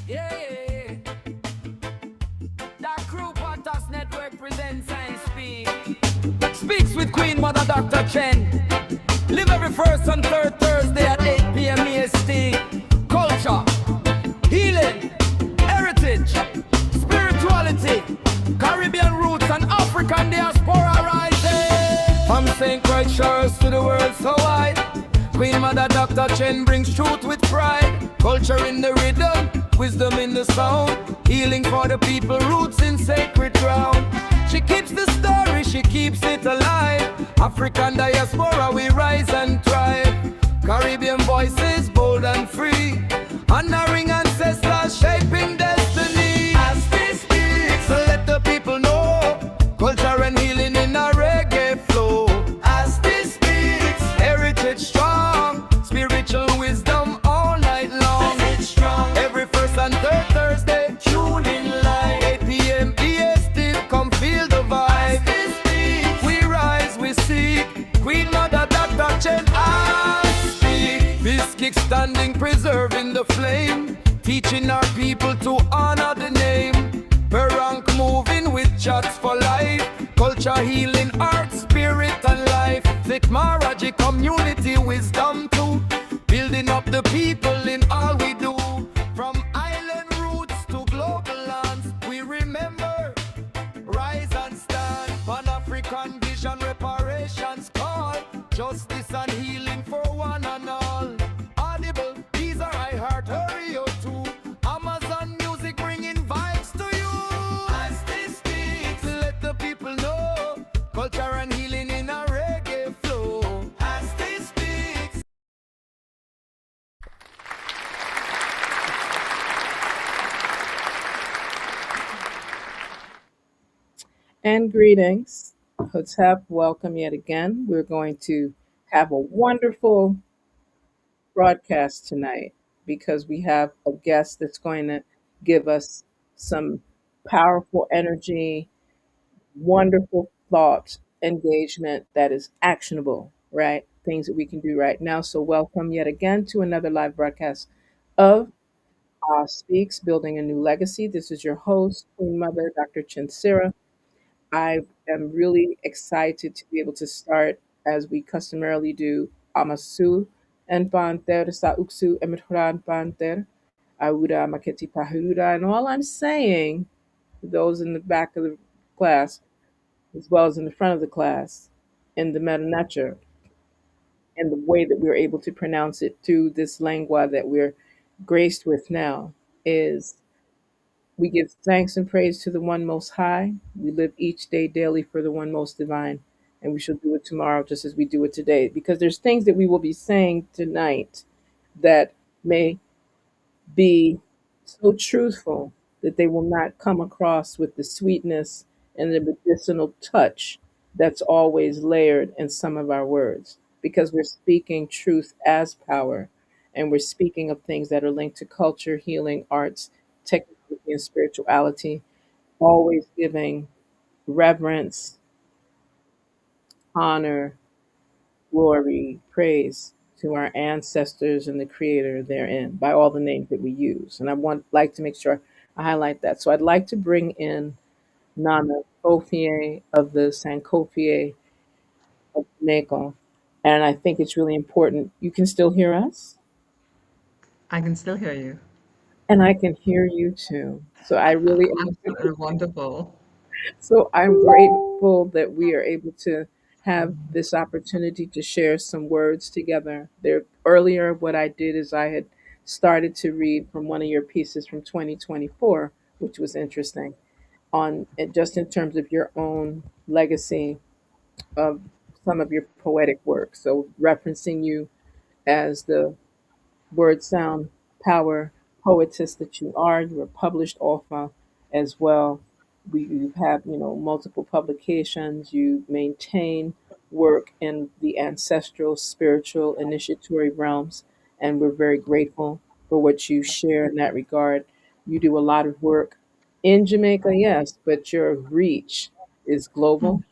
Yeah, yeah, yeah. That Crew Podcast Network presents and speaks with Queen Mother Dr. Chen. Live every first and third Thursday at 8 p.m. AST. Culture, healing, heritage, spirituality, Caribbean roots and African diaspora rising. From St. Croix shores to the world so wide, Queen Mother Dr. Chen brings truth with pride. Culture in the rhythm, wisdom in the sound, healing for the people, roots in sacred ground. She keeps the story, she keeps it alive. African diaspora, we rise and thrive. Caribbean voices, bold and free, honoring ancestors, shaping destiny. As we speak, so let the people know, culture and healing in a reggae flow. As this speaks, heritage strong, spiritual wisdom all night long. It's strong. Every first and third Thursday, tune in live. 8 p.m. EST, come feel the vibe. As this speaks, we rise, we seek. Queen Mother Dr. Chen, I speak. This kick standing, preserving the flame, teaching our people to honor the name. Perrank moving with shots for life, culture, healing, art, spirit and life. Thick Maharaji community wisdom too, building up the people in all we do. From island roots to global lands, we remember, rise and stand. Pan-African vision, reparations call, justice and healing for one and all. Audible, these are I heart, hurry you too. Amazon music bringing vibes to you. As this speaks, let the people know, culture and healing in a reggae flow. As this speaks. And greetings. Hotep, welcome yet again. We're going to have a wonderful broadcast tonight because we have a guest that's going to give us some powerful energy, wonderful thought engagement that is actionable, right? Things that we can do right now. So, welcome yet again to another live broadcast of Speaks Building a New Legacy. This is your host, Queen Mother, Dr. ChenziRa. I am really excited to be able to start as we customarily do Amasu and Panter sa Uksu Emitran Panter Auda Maketi Pahuda. And all I'm saying to those in the back of the class, as well as in the front of the class, in the meta nature, and the way that we're able to pronounce it through this lingua that we're graced with now, is we give thanks and praise to the one most high. We live each day daily for the one most divine, and we shall do it tomorrow just as we do it today. Because there's things that we will be saying tonight that may be so truthful that they will not come across with the sweetness and the medicinal touch that's always layered in some of our words. Because we're speaking truth as power, and we're speaking of things that are linked to culture, healing, arts, technology, and spirituality, always giving reverence, honor, glory, praise to our ancestors and the creator therein by all the names that we use. And I want like to make sure I highlight that. So I'd like to bring in Nana Kofier of the Sankofier of Jamaica. And I think it's really important. You can still hear us? I can still hear you. And I can hear you too. So I really Absolutely wonderful. So I'm grateful that we are able to have this opportunity to share some words together. There earlier, what I did is I had started to read from one of your pieces from 2024, which was interesting on just in terms of your own legacy of some of your poetic work. So referencing you as the word sound power poetess that you are. You were published author as well. You have, multiple publications. You maintain work in the ancestral, spiritual, initiatory realms, and we're very grateful for what you share in that regard. You do a lot of work in Jamaica, yes, but your reach is global,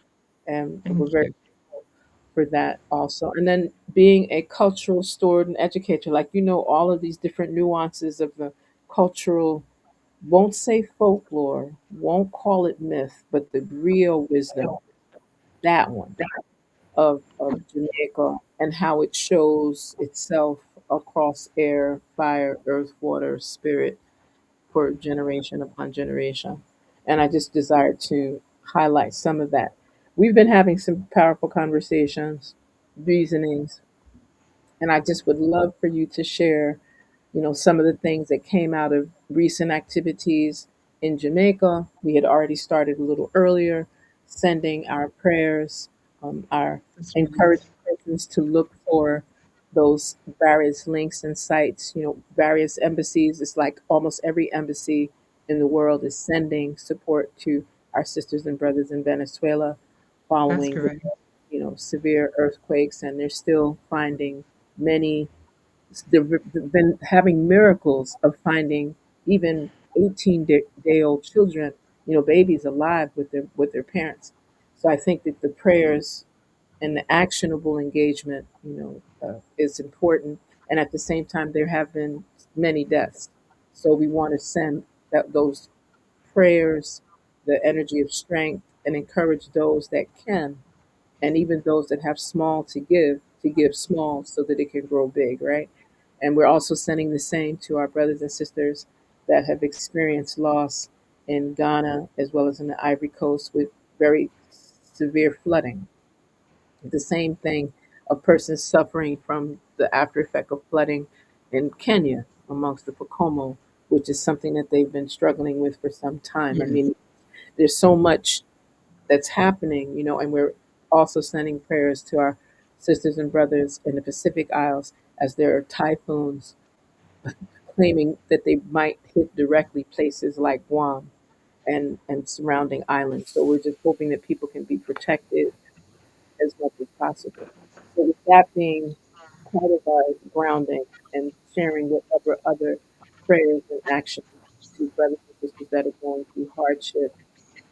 and we're Thank very you. for that also. And then being a cultural steward and educator, like you know all of these different nuances of the cultural, won't say folklore, won't call it myth, but the real wisdom, that one of Jamaica and how it shows itself across air, fire, earth, water, spirit for generation upon generation. And I just desired to highlight some of that. We've been having some powerful conversations, reasonings, and I just would love for you to share, you know, some of the things that came out of recent activities in Jamaica. We had already started a little earlier, sending our prayers, our That's right. encouraging persons to look for those various links and sites, you know, various embassies. It's like almost every embassy in the world is sending support to our sisters and brothers in Venezuela That's following the, correct. you know, severe earthquakes, and they're still finding many. They've been having miracles of finding even 18-day old children, you know, babies alive with their parents. So I think that the prayers and the actionable engagement, you know, is important. And at the same time, there have been many deaths. So we want to send those prayers, the energy of strength, and encourage those that can, and even those that have small to give small so that it can grow big, right? And we're also sending the same to our brothers and sisters that have experienced loss in Ghana as well as in the Ivory Coast with very severe flooding. The same thing, a person suffering from the after effect of flooding in Kenya amongst the Pocomo, which is something that they've been struggling with for some time. I Yes. mean, there's so much that's happening, you know, and we're also sending prayers to our sisters and brothers in the Pacific Isles as there are typhoons claiming that they might hit directly places like Guam and surrounding islands. So we're just hoping that people can be protected as much as possible. So with that being part of our grounding and sharing whatever other prayers and actions to brothers and sisters that are going through hardship,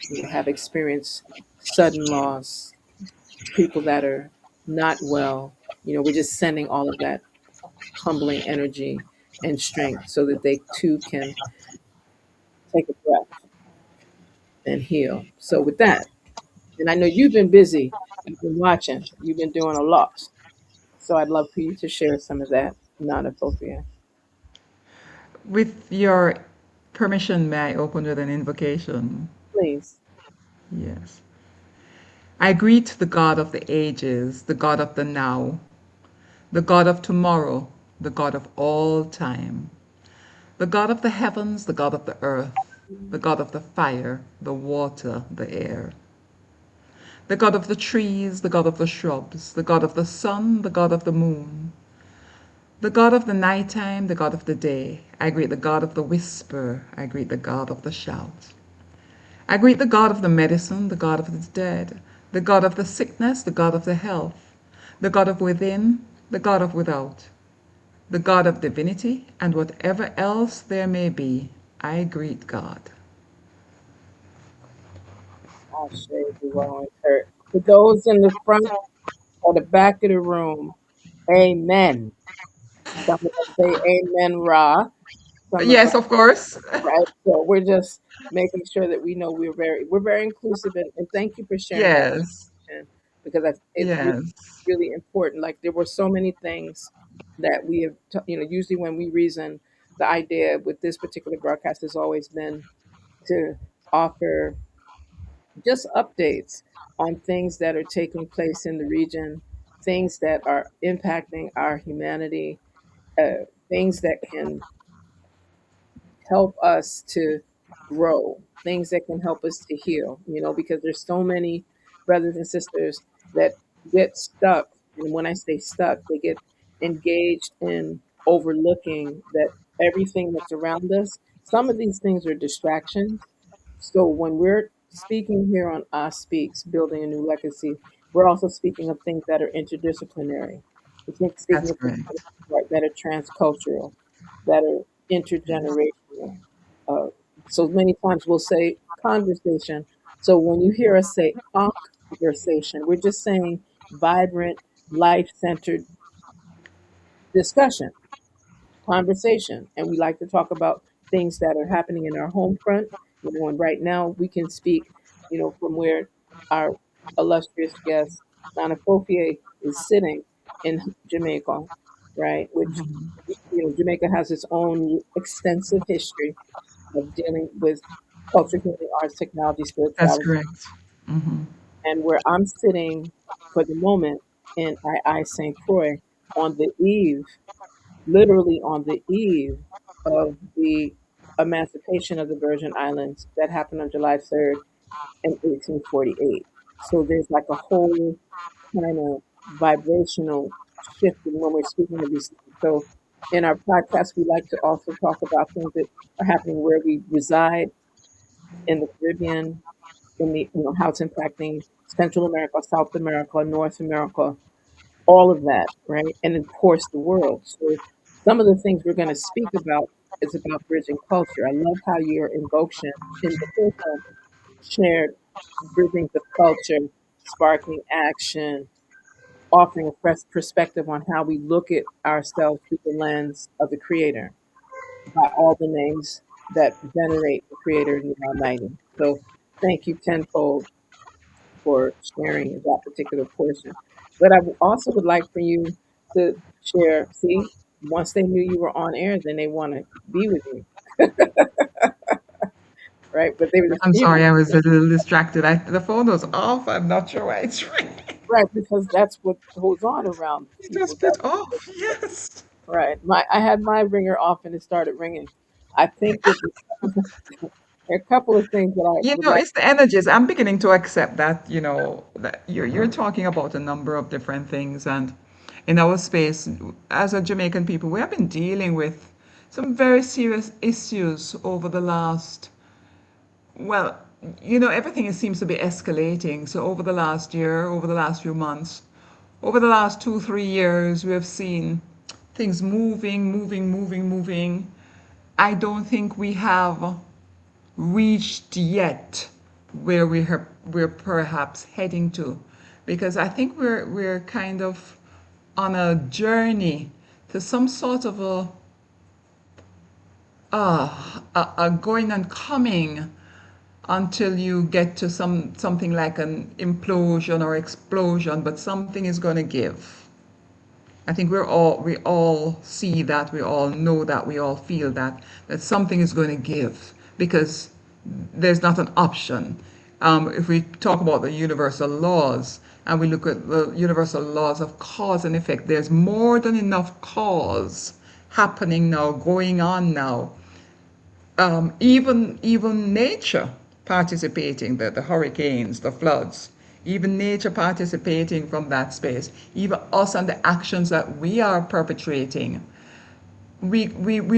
you know, have experienced sudden loss, people that are not well, you know, we're just sending all of that humbling energy and strength so that they too can take a breath and heal. So with that, and I know you've been busy, you've been watching, you've been doing a lot. So I'd love for you to share some of that, Nana Sophia. With your permission, may I open with an invocation? Please. Yes. I greet the God of the ages, the God of the now, the God of tomorrow, the God of all time, the God of the heavens, the God of the earth, the God of the fire, the water, the air, the God of the trees, the God of the shrubs, the God of the sun, the God of the moon, the God of the nighttime, the God of the day. I greet the God of the whisper. I greet the God of the shout. I greet the God of the medicine, the God of the dead, the God of the sickness, the God of the health, the God of within, the God of without, the God of divinity, and whatever else there may be. I greet God. I'll share you well, Kurt. For those in the front or the back of the room, amen. Some of us say amen, Ra. Some of Yes, us, of course. right? So we're just making sure that we know we're very inclusive, and thank you for sharing that Yes, information because it's really, yes, really important. Like there were so many things that we have, you know, usually when we reason, the idea with this particular broadcast has always been to offer just updates on things that are taking place in the region, things that are impacting our humanity, things that can help us to grow, things that can help us to heal, you know, because there's so many brothers and sisters that get stuck. And when I say stuck, they get engaged in overlooking that everything that's around us, some of these things are distractions. So when we're speaking here on Us Speaks, Building a New Legacy, we're also speaking of things that are interdisciplinary. Speaking that's of things correct. that are transcultural, that are Yes, intergenerational. Uh, so many times we'll say conversation. So when you hear us say conversation, we're just saying vibrant, life centered discussion, conversation. And we like to talk about things that are happening in our home front. And right now we can speak, from where our illustrious guest, Donna Fofier, is sitting in Jamaica, right? Which, Jamaica has its own extensive history of dealing with culture, healing, arts, technology, That's spirituality. correct. And where I'm sitting for the moment in I St. Croix on the eve, literally on the eve of the emancipation of the Virgin Islands that happened on July 3rd in 1848. So there's like a whole kind of vibrational shift when we're speaking of these things. So in our podcast, we like to also talk about things that are happening where we reside in the Caribbean, in the how it's impacting Central America, South America, North America, all of that, right? And of course the world. So some of the things we're going to speak about is about bridging culture. I love how your invocation shared bridging the culture, sparking action, offering a fresh perspective on how we look at ourselves through the lens of the Creator by all the names that venerate the Creator and the Almighty. So thank you tenfold for sharing that particular portion. But I also would like for you to share. See, once they knew you were on air, then they want to be with you, right? But they were just, I'm sorry, I was a little distracted. The phone was off. I'm not sure why it's ringing. right, because that's what goes on around It was people. put off. Yes. Right. I had my ringer off and it started ringing. I think that there are a couple of things that I would like. It's the energies. I'm beginning to accept that, that you're talking about a number of different things. And in our space, as a Jamaican people, we have been dealing with some very serious issues over the last, well, everything seems to be escalating. So over the last year, over the last few months, over the last 2, 3 years, we have seen things moving, moving, moving, moving. I don't think we have reached yet where we're perhaps heading to, because I think we're kind of on a journey to some sort of a going and coming until you get to something like an implosion or explosion, but something is going to give. I think we all see that, we all know that, we all feel that something is going to give, because there's not an option. If we talk about the universal laws and we look at the universal laws of cause and effect, there's more than enough cause happening now, going on now. Even nature participating, the hurricanes, the floods, even nature participating from that space, even us and the actions that we are perpetrating. We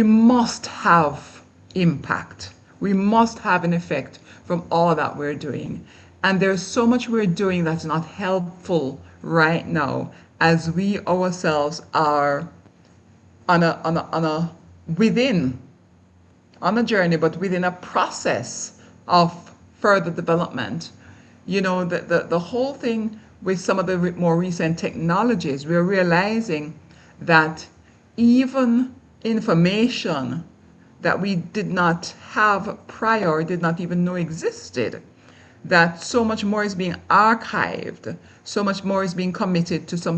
must have impact. We must have an effect from all that we're doing. And there's so much we're doing that's not helpful right now, as we ourselves are on a within on a journey, but within a process of further development. The whole thing with some of the more recent technologies, we're realizing that even information that we did not have prior, did not even know existed, that so much more is being archived, so much more is being committed to some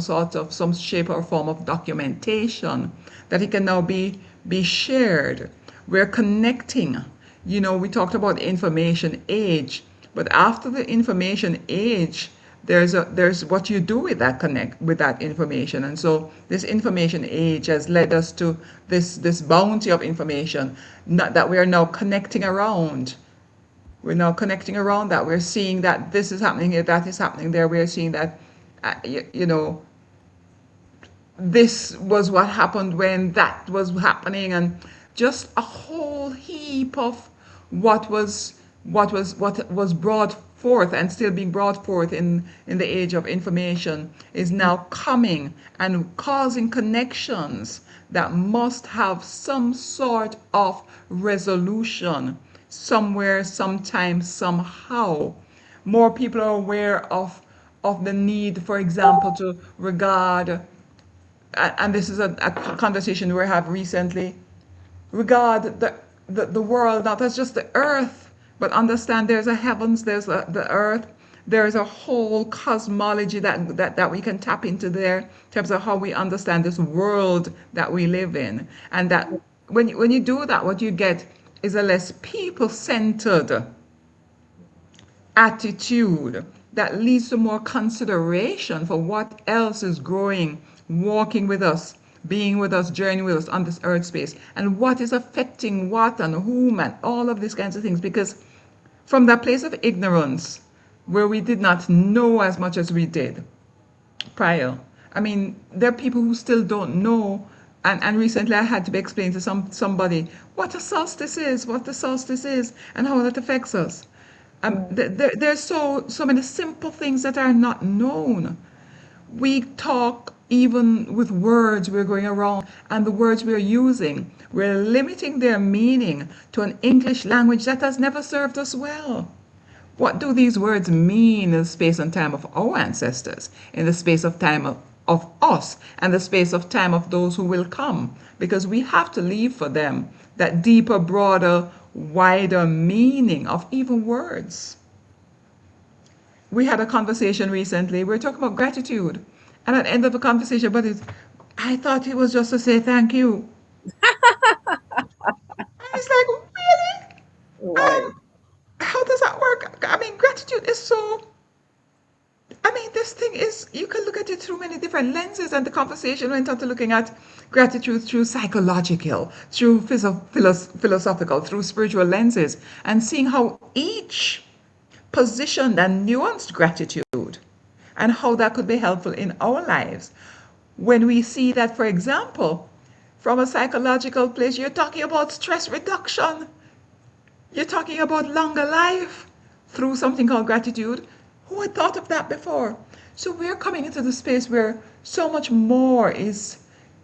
shape or form of documentation, that it can now be shared. We're connecting. We talked about the information age, but after the information age, there's what you do with that information. And so this information age has led us to this bounty of information, that we are now connecting around. We're now connecting around that. We're seeing that this is happening here, that is happening there. We're seeing that, this was what happened when that was happening, and just a whole heap of what was brought forth and still being brought forth in the age of information is now coming and causing connections that must have some sort of resolution somewhere, sometime, somehow. More people are aware of the need, for example, to regard, and this is a conversation we have recently, regard the world not as just the earth, but understand there's a heavens, there's the earth, there's a whole cosmology that we can tap into there in terms of how we understand this world that we live in. And that when you do that, what you get is a less people centered attitude that leads to more consideration for what else is growing, walking with us, being with us, journeying with us on this earth space, and what is affecting what and whom, and all of these kinds of things. Because from that place of ignorance, where we did not know as much as we did prior, I mean, there are people who still don't know. And recently I had to be explained to somebody what a solstice is, what the solstice is, and how that affects us. There's so many simple things that are not known. We talk even with words we're going around, and the words we're using, we're limiting their meaning to an English language that has never served us well. What do these words mean in the space and time of our ancestors, in the space of time of us, and the space of time of those who will come? Because we have to leave for them that deeper, broader, wider meaning of even words. We had a conversation recently. We were talking about gratitude. And at the end of the conversation, but I thought it was just to say thank you. And it's like, really? Right. How does that work? I mean, gratitude is so. I mean, this thing is, you can look at it through many different lenses, and the conversation went on to looking at gratitude through psychological, through philosophical, through spiritual lenses, and seeing how each positioned and nuanced gratitude and how that could be helpful in our lives. When we see that, for example, from a psychological place, you're talking about stress reduction, you're talking about longer life through something called gratitude. Who had thought of that before? So we're coming into the space where so much more is,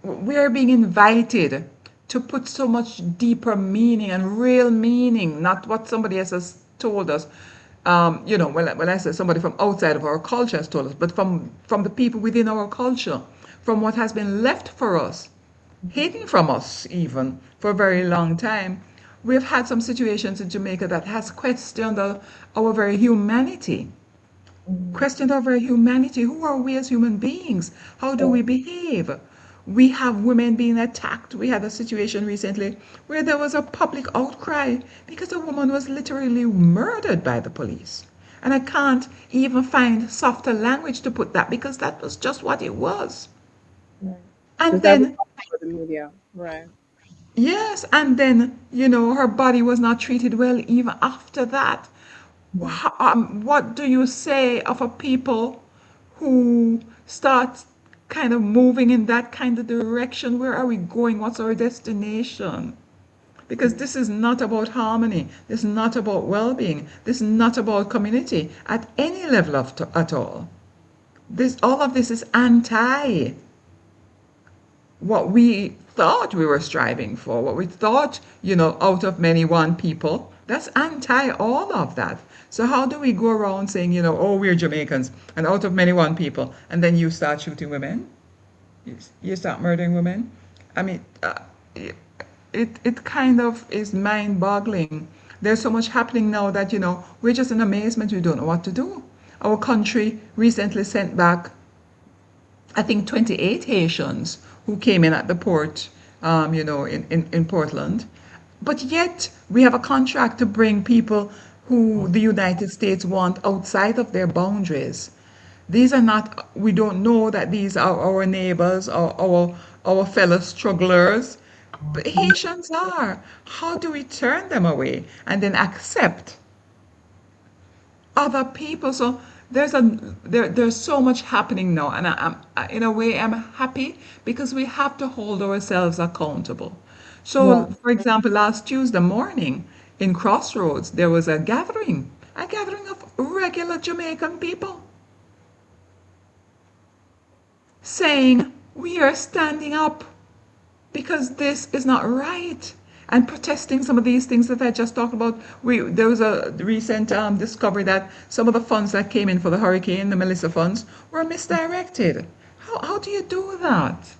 we're being invited to put so much deeper meaning and real meaning, not what somebody else has told us. When I say somebody from outside of our culture has told us, but from the people within our culture, from what has been left for us, hidden from us even for a very long time. We've had some situations in Jamaica that has questioned our very humanity, questioned our very humanity. Who are we as human beings? How do we behave? We have women being attacked. We had a situation recently where there was a public outcry because a woman was literally murdered by the police. And I can't even find softer language to put that because that was just what it was. Right. And Because that was then for the media. Right. yes, and then, her body was not treated well even after that. Mhm. What do you say of a people who start kind of moving in that kind of direction? Where are we going? What's our destination? Because this is not about harmony. This is not about well being. This is not about community at any level at all. All of this is anti what we thought we were striving for, what we thought, out of many one people. That's anti all of that. So how do we go around saying, oh, we're Jamaicans and out of many one people, and then you start shooting women, you start murdering women? I mean, it kind of is mind-boggling. There's so much happening now that we're just in amazement. We don't know what to do. Our country recently sent back, I think, 28 Haitians who came in at the port, in Portland. But yet, we have a contract to bring people who the United States want outside of their boundaries. These are not, we don't know that these are our neighbors or our fellow strugglers. But Haitians are. How do we turn them away and then accept other people? So there's so much happening now, and in a way I'm happy because we have to hold ourselves accountable. So, Yeah. for example, last Tuesday morning in Crossroads there was a gathering of regular Jamaican people saying we are standing up because this is not right. and protesting some of these things that I just talked about. There was a recent discovery that some of the funds that came in for the hurricane, the Melissa funds, were misdirected. How do you do that?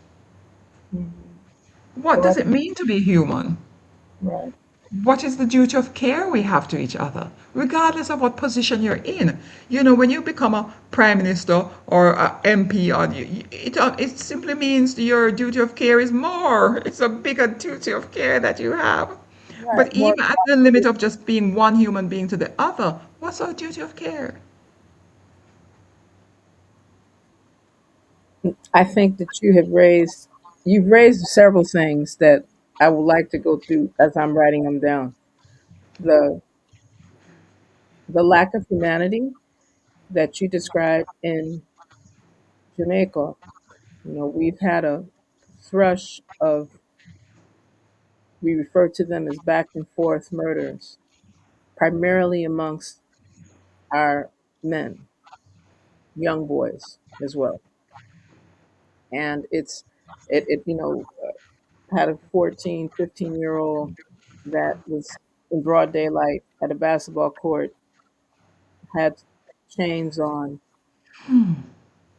Mhm. What Well, does it mean to be human? right, What is the duty of care we have to each other, regardless of what position you're in? You know, when you become a prime minister or a MP, it simply means your duty of care is more. It's a bigger duty of care that you have. right. But More even at the limit of just being one human being to the other, what's our duty of care? I think that you've raised several things that I would like to go through as I'm writing them down. The the lack of humanity that you described in Jamaica. We've had a thrush of, we refer to them as back and forth murders, primarily amongst our men, young boys as well. And had a 14, 15-year old that was in broad daylight at a basketball court, had chains on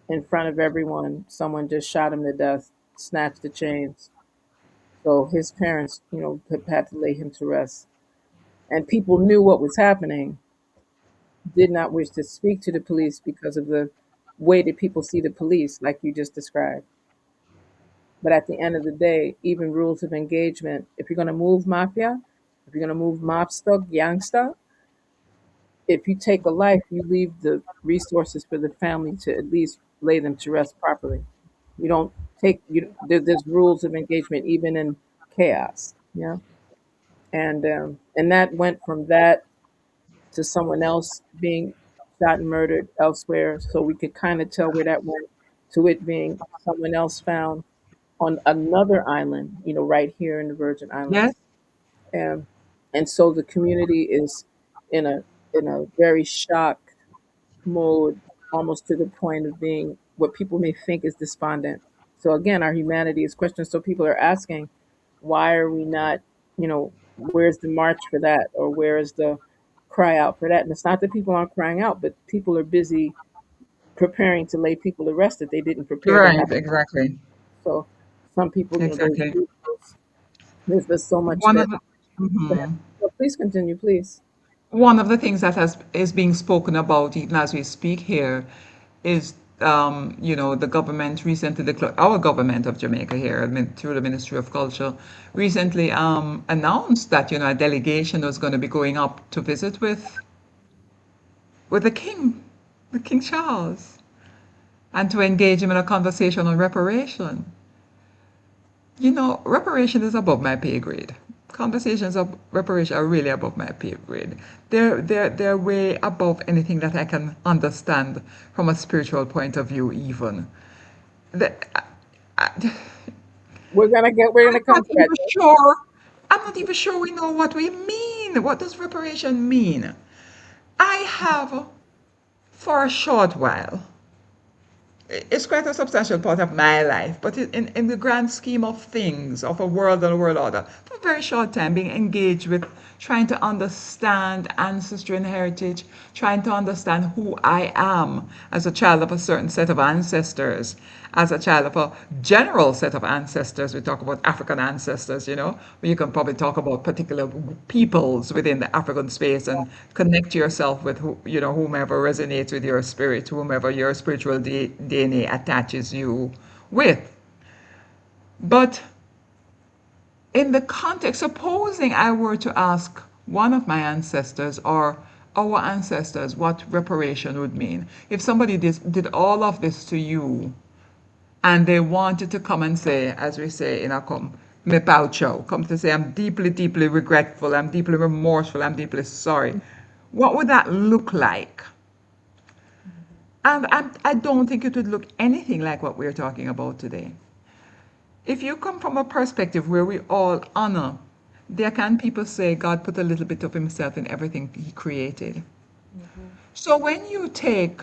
in front of everyone. Someone just shot him to death, snatched the chains. So his parents, had to lay him to rest. And people knew what was happening, did not wish to speak to the police because of the way that people see the police, like you just described. But at the end of the day, even rules of engagement, if you're going to move mafia, if you're going to move mobster, gangster, if you take a life, you leave the resources for the family to at least lay them to rest properly. You don't there's rules of engagement even in chaos. Yeah. And that went from that to someone else being shot and murdered elsewhere. So we could kind of tell where that went, to it being someone else found on another island, right here in the Virgin Yes, Islands. And and so the community is in a very shock mode, almost to the point of being what people may think is despondent. So again, our humanity is questioned. So people are asking, why are we not, where's the march for that? Or where is the cry out for that? And it's not that people aren't crying out, but people are busy preparing to lay people to rest that they didn't prepare to right, have. exactly, So some people, exactly. there's just so much One that. of the, mhm. Well, please continue, please. One of the things that is being spoken about even as we speak here is, the government recently declared, our government of Jamaica here, through the Ministry of Culture, recently announced that, a delegation was going to be going up to visit with the King Charles, and to engage him in a conversation on reparation. Reparation is above my pay grade. Conversations of reparation are really above my pay grade. They're way above anything that I can understand from a spiritual point of view, even. The, We're I'm gonna come not to that. even sure. I'm not even sure we know what we mean. What does reparation mean? I have, for a short while, it's quite a substantial part of my life, but in the grand scheme of things, of a world and a world order, for a very short time, being engaged with trying to understand ancestry and heritage, trying to understand who I am as a child of a certain set of ancestors, as a child of a general set of ancestors. We talk about African ancestors, but you can probably talk about particular peoples within the African space and connect yourself with whomever resonates with your spirit, whomever your spiritual DNA attaches you with. But in the context, supposing I were to ask one of my ancestors or our ancestors what reparation would mean, if somebody did all of this to you and they wanted to come and say, as we say in Akom, me pau chow, come to say, I'm deeply, deeply regretful, I'm deeply remorseful, I'm deeply sorry. What would that look like? And I don't think it would look anything like what we're talking about today. If you come from a perspective where we all honor, there can people say God put a little bit of himself in everything he created. Mhm. So when you take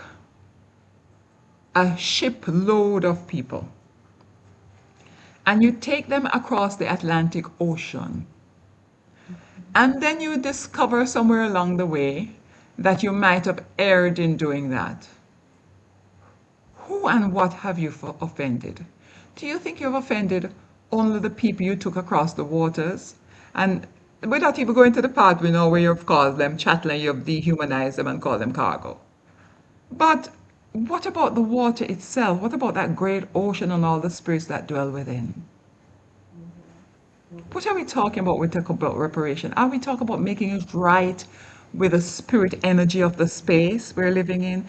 a ship load of people and you take them across the Atlantic Ocean, And then you discover somewhere along the way that you might have erred in doing that. Who and what have you offended? Do you think you've offended only the people you took across the waters? And without even going to the part we know where you've called them chattel and you've dehumanized them and called them cargo. But what about the water itself? What about that great ocean and all the spirits that dwell within? Mhm. What Mhm. are we talking about when we talk about reparation? Are we talking about making it right with the spirit energy of the space we're living in,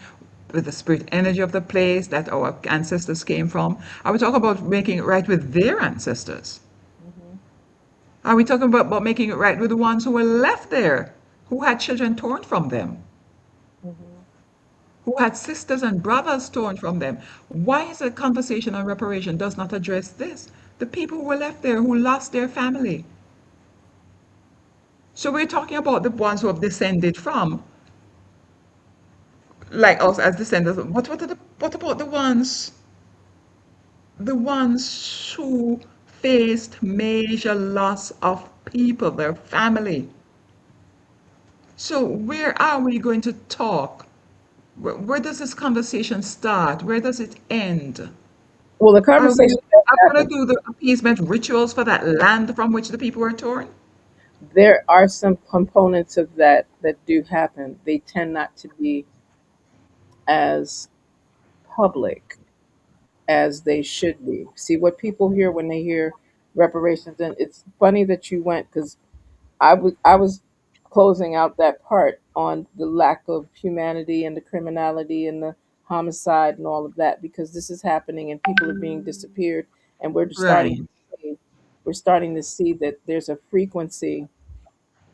with the spirit energy of the place that our ancestors came from? Are we talking about making it right with their ancestors? Mhm. Are we talking about making it right with the ones who were left there, who had children torn from them, Mhm. who had sisters and brothers torn from them? Why is a conversation on reparation does not address this? The people who were left there who lost their family. So we're talking about the ones who have descended from, like us as descendants. But what about the ones who faced major loss of people, their family? So where are we going to talk? Where does this conversation start? Where does it end? Well, the Are conversation we does going happen. to do the appeasement rituals for that land from which the people were torn? There are some components of that that do happen. They tend not to be as public as they should be. See what people hear when they hear reparations, and it's funny that you went because I was closing out that part on the lack of humanity and the criminality and the homicide and all of that because this is happening and people are being disappeared and Right. we're starting to see that there's a frequency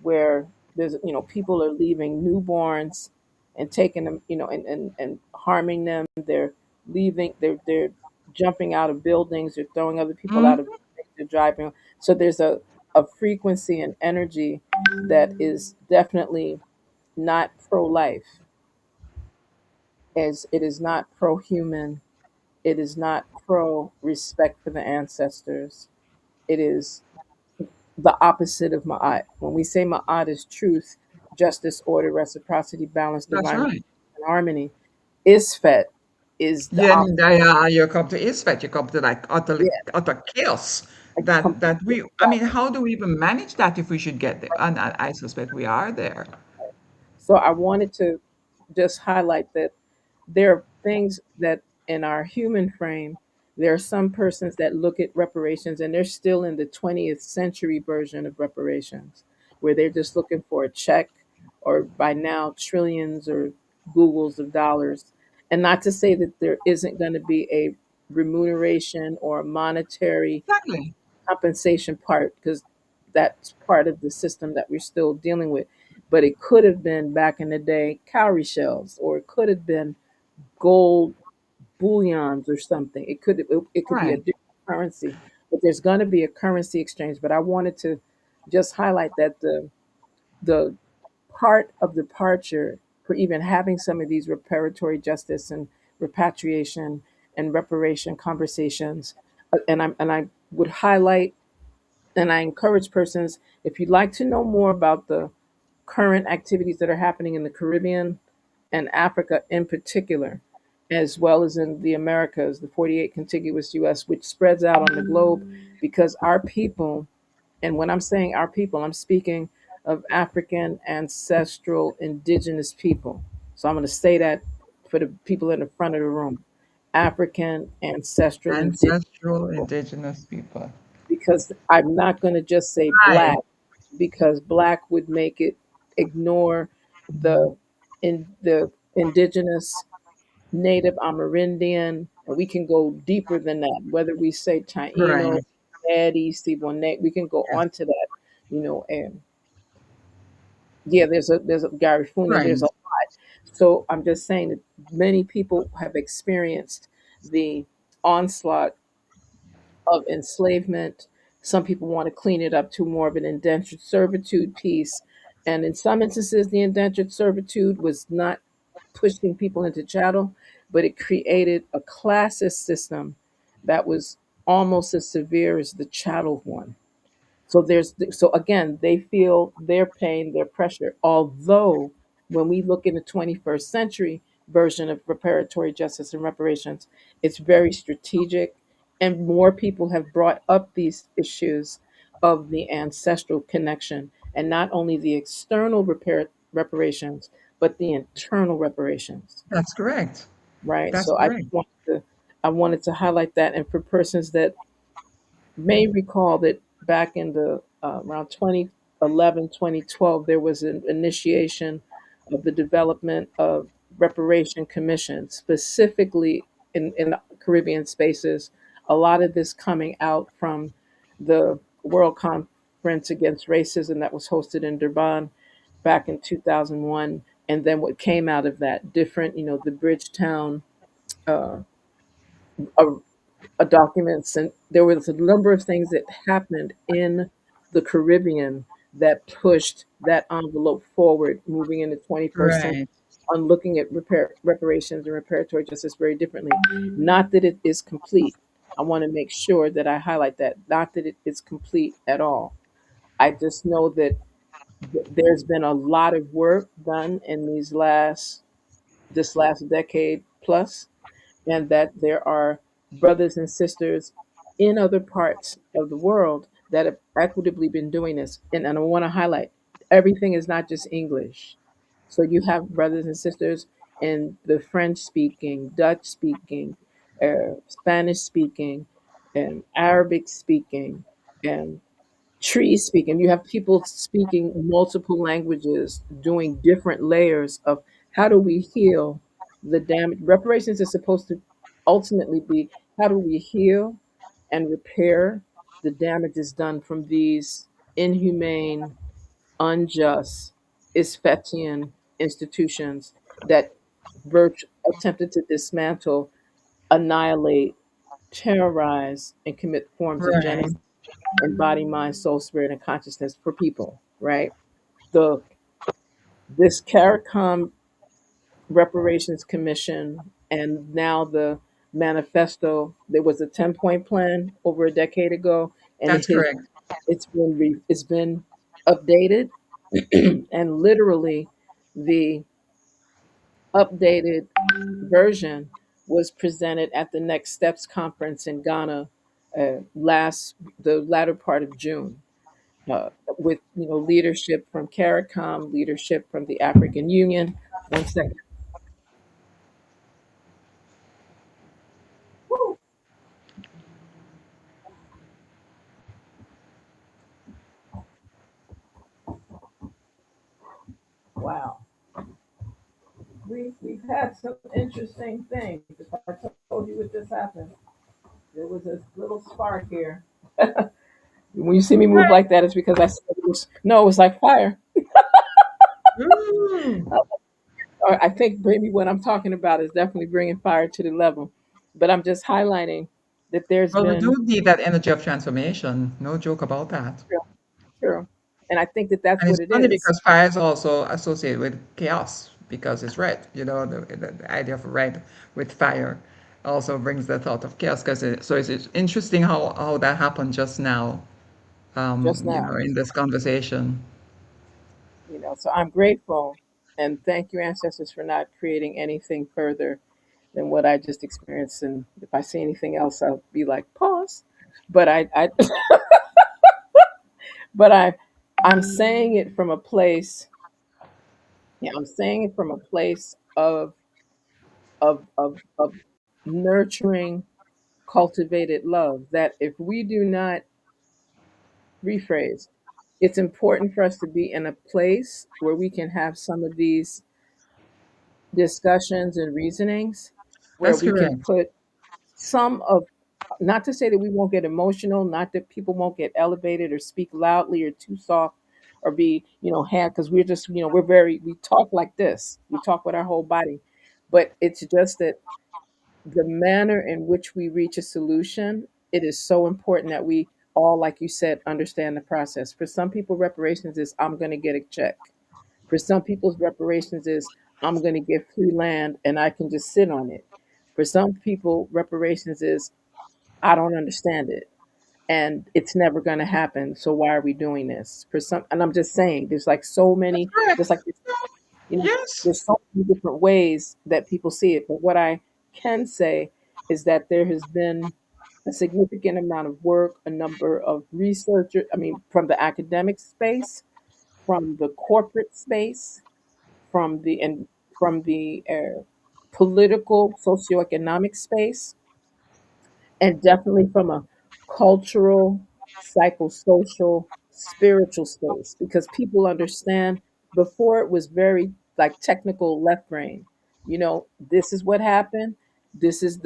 where there's people are leaving newborns and taking them and harming them. They're leaving, they're jumping out of buildings, they're throwing other people out of Hmm. buildings, they're driving. So there's a frequency and energy that is definitely not pro-life, as it is not pro-human, it is not pro respect for the ancestors. It is the opposite of Ma'at. When we say Ma'at is truth, justice, order, reciprocity, balance, That's divine right. and harmony, Isfet is the Then opposite. you come to Isfet, you come to like utterly, Yeah, utter chaos. like That completely. we, I mean, how do we even manage that if we should get there? And I suspect we are there. So I wanted to just highlight that there are things that in our human frame, there are some persons that look at reparations and they're still in the 20th century version of reparations, where they're just looking for a check or by now trillions or Googles of dollars. And not to say that there isn't going to be a remuneration or a monetary Exactly. compensation part, because that's part of the system that we're still dealing with. But it could have been back in the day cowrie shells, or it could have been gold bullions or something. It could be a Right. different currency, but there's going to be a currency exchange. But I wanted to just highlight that the part of departure for even having some of these reparatory justice and repatriation and reparation conversations, and I would highlight and I encourage persons, if you'd like to know more about the current activities that are happening in the Caribbean and Africa in particular, as well as in the Americas, the 48 contiguous US, which spreads out on the globe, because our people, and when I'm saying our people, I'm speaking of African ancestral indigenous people. So I'm going to say that for the people in the front of the room. African ancestral indigenous Ancestral people, indigenous people. because I'm not going to just say Right. black, because black would make it ignore the the indigenous, native Amerindian, and we can go deeper than that. Whether we say Taino, Right. Eddie, Siboney, we can go Yes. on to that. And yeah, there's a Garifuna, Right. there's a lot. So I'm just saying that many people have experienced the onslaught of enslavement. Some people want to clean it up to more of an indentured servitude piece. And in some instances, the indentured servitude was not pushing people into chattel, but it created a classist system that was almost as severe as the chattel one. So so again, they feel their pain, their pressure. Although when we look in the 21st century version of reparatory justice and reparations, it's very strategic, and more people have brought up these issues of the ancestral connection, and not only the external reparations, but the internal reparations, That's correct. right? That's So correct. I wanted to highlight that, and for persons that may recall that back in the around 2011, 2012, there was an initiation of the development of reparation commissions, specifically in Caribbean spaces. A lot of this coming out from the World Conference Against Racism that was hosted in Durban back in 2001. And then what came out of that, different, the Bridgetown uh, documents, and there was a number of things that happened in the Caribbean that pushed that envelope forward, moving into 21st century Right. on looking at reparations and reparatory justice very differently. Not that it is complete. I want to make sure that I highlight that. Not that it is complete at all. I just know that there's been a lot of work done in this last decade plus, and that there are brothers and sisters in other parts of the world that have equitably been doing this. And I want to highlight, everything is not just English. So you have brothers and sisters in the French speaking, Dutch speaking, Spanish speaking, and Arabic speaking, and tree speaking. You have people speaking multiple languages, doing different layers of how do we heal the damage. Reparations is supposed to ultimately be how do we heal and repair the damages done from these inhumane, unjust, Isfetian institutions that attempted to dismantle, annihilate, terrorize, and commit forms of Right. genocide in body, mind, soul, spirit, and consciousness for people, right? The This CARICOM Reparations Commission and now the manifesto, there was a 10-point plan over a decade ago, and That's correct. it's been updated, and literally the updated version was presented at the Next Steps conference in Ghana the latter part of June, with leadership from CARICOM, leadership from the African Union. One second. Wow, we've had some interesting things. If I told you what just happened, there was a little spark here. When you see me move like that, it's because I said it was no, it was like fire. Ooh. Or I think maybe what I'm talking about is definitely bringing fire to the level. But I'm just highlighting that there's Well, we do been need that energy of transformation. No joke about that. true, true. And I think that that's And what it's it funny is. because fire is also associated with chaos because it's red. The idea of red with fire also brings the thought of chaos. So it's interesting how that happened just now, Just now. in this conversation. So I'm grateful and thank you, ancestors, for not creating anything further than what I just experienced. And if I see anything else, I'll be like, pause. But but I'm saying it from a place. Yeah, I'm saying it from a place of nurturing, cultivated love. That if we do not rephrase, it's important for us to be in a place where we can have some of these discussions and reasonings, where That's we can correct. put some of, not to say that we won't get emotional, not that people won't get elevated or speak loudly or too soft or be, hand, because we're just, we talk like this. We talk with our whole body. But it's just that the manner in which we reach a solution, it is so important that we all, like you said, understand the process. For some people, reparations is I'm going to get a check. For some people's reparations is I'm going to get free land and I can just sit on it. For some people, reparations is I don't understand it. and it's never going to happen. So why are we doing this? For some, and I'm just saying, there's like so That's many, just correct. like you know, Yes. there's so many different ways that people see it. But what I can say is that there has been a significant amount of work, a number of researchers, I mean, from the academic space, from the corporate space, from the and from the political, socioeconomic space, and definitely from a cultural, psychosocial, spiritual space, because people understand before it was very like technical left brain. This is what happened. This is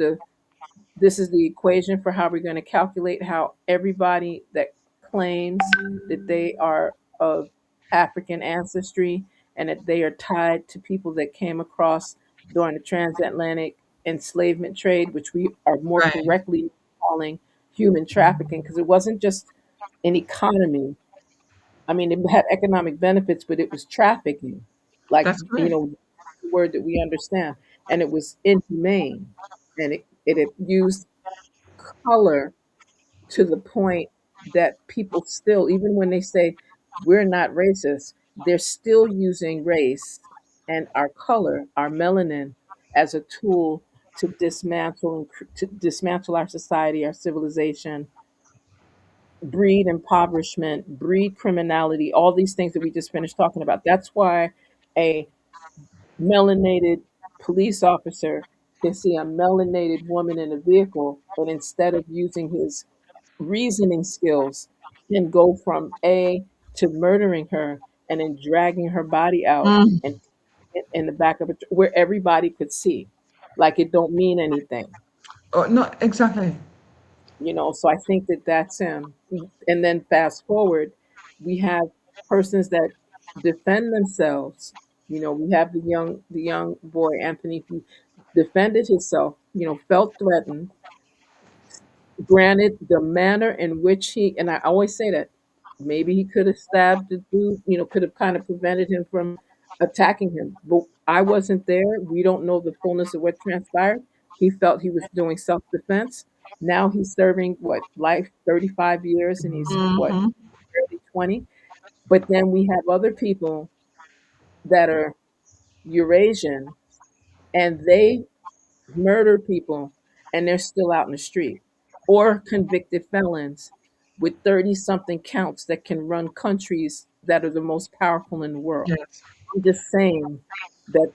the equation for how we're going to calculate how everybody that claims that they are of African ancestry and that they are tied to people that came across during the transatlantic enslavement trade, which we are more Right. correctly calling human trafficking, because it wasn't just an economy. I mean, it had economic benefits, but it was trafficking, like, That's correct. the word that we understand, and it was inhumane, and it had used color to the point that people still, even when they say we're not racist, they're still using race and our color, our melanin, as a tool to dismantle our society, our civilization, breed impoverishment, breed criminality, all these things that we just finished talking about. That's why a melanated police officer can see a melanated woman in a vehicle, and instead of using his reasoning skills, can go from A to murdering her and then dragging her body out Mm. and in the back of it where everybody could see, like it don't mean anything. Oh, no, exactly. So I think that that's him. And then fast forward, we have persons that defend themselves. We have the young boy Anthony, who defended himself, felt threatened. Granted, the manner in which and I always say that maybe he could have stabbed the dude, could have kind of prevented him from attacking him. But I wasn't there. We don't know the fullness of what transpired. He felt he was doing self defense. Now he's serving what, life, 35 years, and he's what, Hmm. early 20. But then we have other people that are Eurasian, and they murder people, and they're still out in the street, or convicted felons with 30 something counts that can run countries that are the most powerful in the world. Yes. I'm just saying that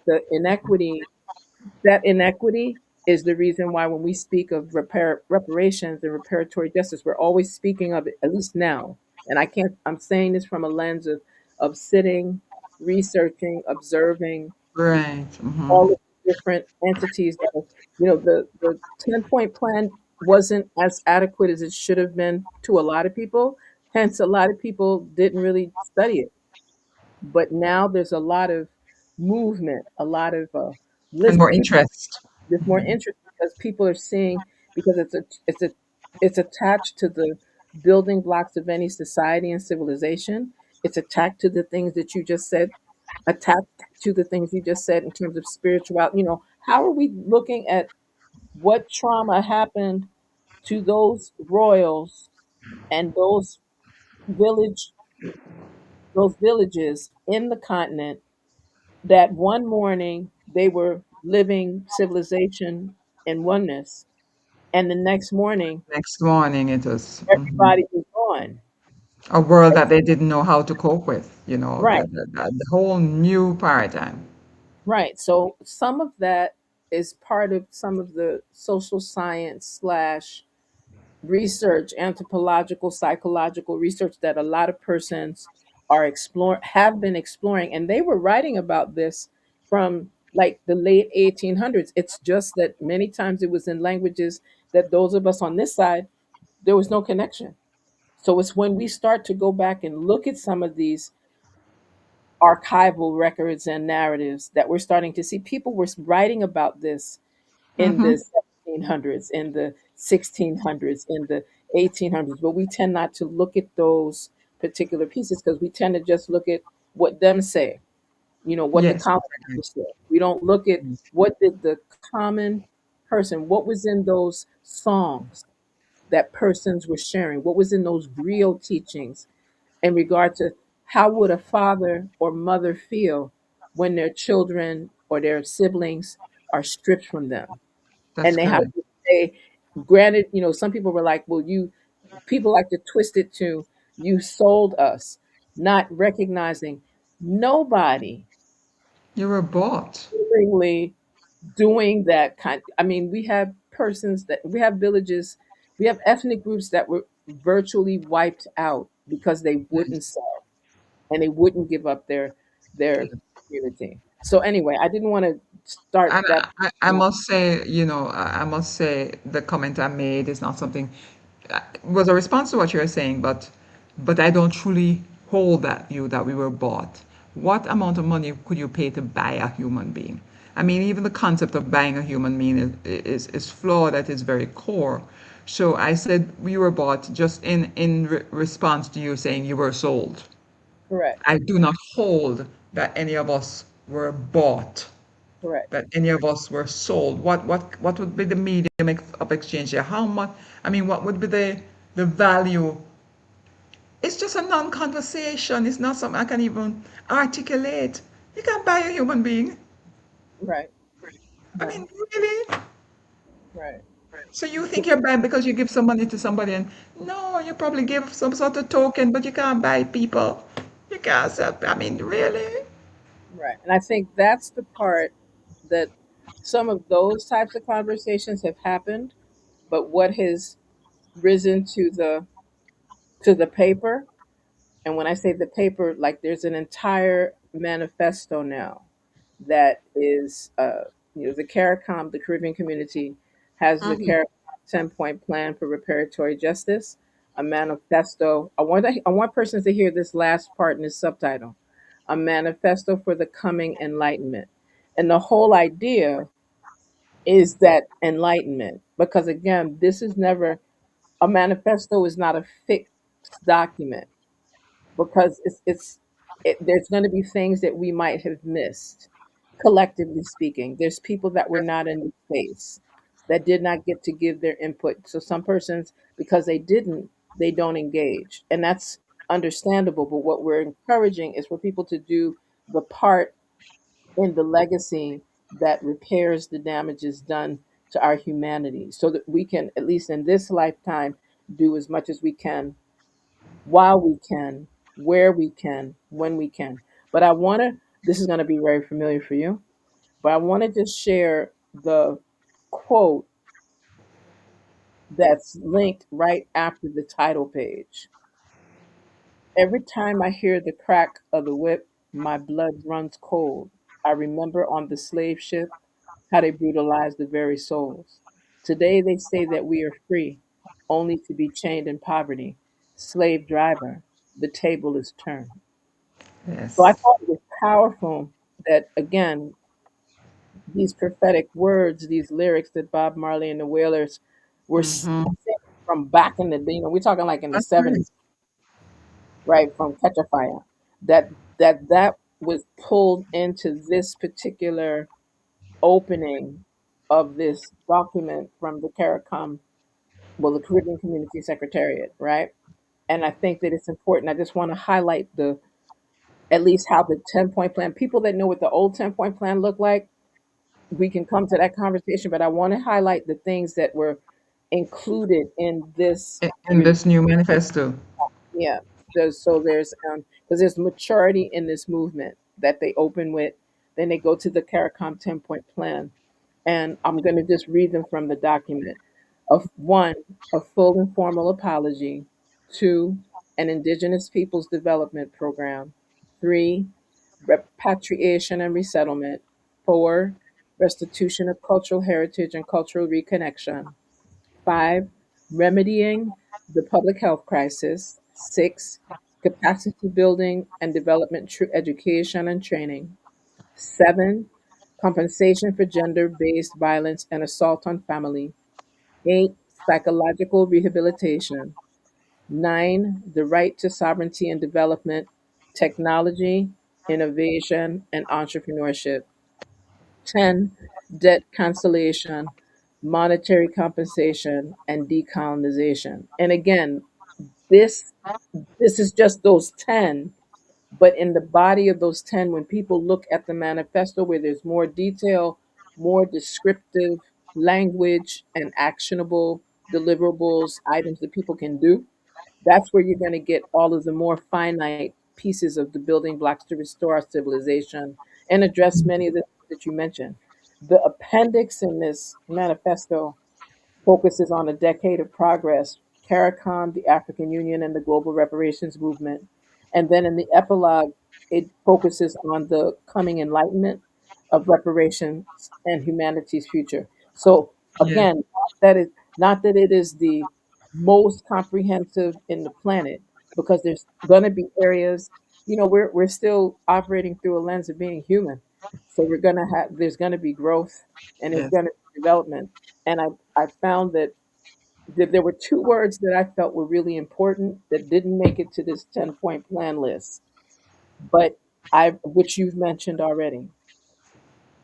that inequity is the reason why when we speak of reparations and reparatory justice, we're always speaking of it, at least now. And I'm saying this from a lens of sitting, researching, observing Right. Hmm. all of the different entities that the 10-point plan wasn't as adequate as it should have been to a lot of people. Hence, a lot of people didn't really study it. But now there's a lot of movement, a lot of And list more people. interest. There's more interest because people are seeing, because it's attached to the building blocks of any society and civilization. It's attached to the things that you just said, attached to the things you just said in terms of spirituality. How are we looking at what trauma happened to those royals and village those villages in the continent, that one morning they were living civilization and oneness, and the next morning Next morning, it was everybody was gone. a world that they didn't know how to cope with, Right, the whole new paradigm. right. So some of that is part of some of the social science slash research, anthropological, psychological research that a lot of persons have been exploring, and they were writing about this from like the late 1800s. It's just that many times it was in languages that those of us on this side, there was no connection. So it's when we start to go back and look at some of these archival records and narratives that we're starting to see people were writing about this in Hmm. the 1700s, in the 1600s, in the 1800s, but we tend not to look at those particular pieces because we tend to just look at what them say, what the Yes, colonizers exactly. said. We don't look at Yes. what did the common person, what was in those songs, that persons were sharing? What was in those griot teachings in regard to how would a father or mother feel when their children or their siblings are stripped from them That's and they have correct. to say, granted, some people were like, well, people like to twist it to, you sold us, not recognizing nobody You were bought. willingly doing that kind. I mean, we have villages, we have ethnic groups that were virtually wiped out because they wouldn't sell and they wouldn't give up their community. So anyway, I didn't want to start And that. I must say, I must say the comment I made is not something, was a response to what you're saying, but I don't truly hold that view that we were bought. What amount of money could you pay to buy a human being? I mean, even the concept of buying a human being is flawed at its very core. So I said we were bought just in response to you saying you were sold. Correct, I do not hold that any of us were bought, correct, that any of us were sold. What would be the medium of exchange here? How much? I mean, what would be the value? It's just a non-conversation. It's not something I can even articulate. You can't buy a human being. right, I right, mean, really? right. So you think you're buying because you give some money to somebody, and no, you probably give some sort of token, but you can't buy people. You can't sell. I mean, really? Right. And I think that's the part that some of those types of conversations have happened, but what has risen to the paper, and when I say the paper, like there's an entire manifesto now that is the CARICOM, the Caribbean community, has the Mhm. CARICOM 10-point plan for reparatory justice, a manifesto. I want persons to hear this last part in this subtitle, a manifesto for the coming enlightenment. And the whole idea is that enlightenment, because again, this is never a manifesto is not a fixed document because there's going to be things that we might have missed. Collectively speaking, there's people that were not in the space that did not get to give their input. So some persons, because they don't engage, and that's understandable. But what we're encouraging is for people to do the part in the legacy that repairs the damages done to our humanity, so that we can, at least in this lifetime, do as much as we can while we can, where we can, when we can. But this is going to be very familiar for you, but I want to just share the quote that's linked right after the title page. Every time I hear the crack of the whip, my blood runs cold. I remember on the slave ship how they brutalized the very souls. Today they say that we are free, only to be chained in poverty. Slave driver, the table is turned. So I Yes. thought it was powerful that, again, these prophetic words, these lyrics that Bob Marley and the Wailers were Mm-hmm. singing from back in the day, we're talking like in the That's right. 70s, right, from Catch a Fire, that was pulled into this particular opening of this document from the CARICOM, well, the Caribbean Community Secretariat, right? And I think that it's important. I just want to highlight the at least how the 10-point plan, people that know what the old 10-point plan looked like, we can come to that conversation, but I want to highlight the things that were included in this. In this new manifesto. Yeah. There's because there's maturity in this movement that they open with, then they go to the CARICOM 10-point plan. And I'm going to just read them from the document. Of one, a full and formal apology. Two, an Indigenous Peoples Development Program. Three, repatriation and resettlement. Four, restitution of cultural heritage and cultural reconnection. Five, remedying the public health crisis. Six, capacity building and development through education and training. Seven, compensation for gender based violence and assault on family. Eight, psychological rehabilitation. Nine, the right to sovereignty and development, technology, innovation, and entrepreneurship. 10, debt cancellation. monetary compensation, and decolonization. And again, this this is just those 10, but in the body of those 10, when people look at the manifesto where there's more detail, more descriptive language, and actionable deliverables, items that people can do, that's where you're going to get all of the more finite pieces of the building blocks to restore our civilization and address many of the things that you mentioned. The appendix in this manifesto focuses on a decade of progress, CARICOM, the African Union, and the global reparations movement. And then in the epilogue, it focuses on the coming enlightenment of reparations and humanity's future. So Yeah. again, not that it is the most comprehensive in the planet, because there's going to be areas, we're still operating through a lens of being human. So there's going to be growth, and there's Yes. going to be development. And I found that there were two words that I felt were really important that didn't make it to this 10-point plan list, but which you've mentioned already.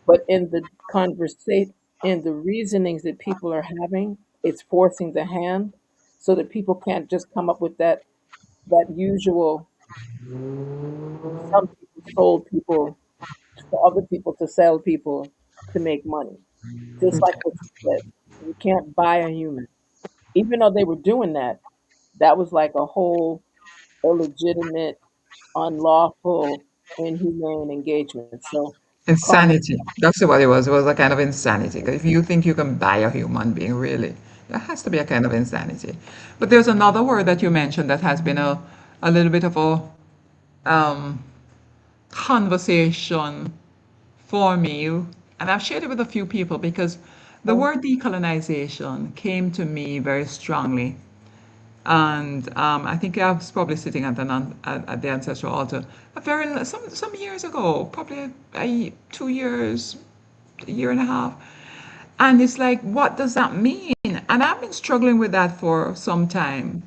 But in the conversation, in the reasonings that people are having, it's forcing the hand so that people can't just come up with that usual, some people sold people for other people to sell people to make money. Just like what you said, you can't buy a human. Even though they were doing that, that was like a whole illegitimate, unlawful, inhumane engagement. So calling it, Insanity. That's what it was. It was a kind of insanity. 'Cause if you think you can buy a human being, really, there has to be a kind of insanity. But there's another word that you mentioned that has been a little bit of a um, conversation for me, and I've shared it with a few people because the oh, word decolonization came to me very strongly. And I think I was probably sitting at the ancestral altar some years ago, probably 2 years, a year and a half. And it's like, what does that mean? And I've been struggling with that for some time.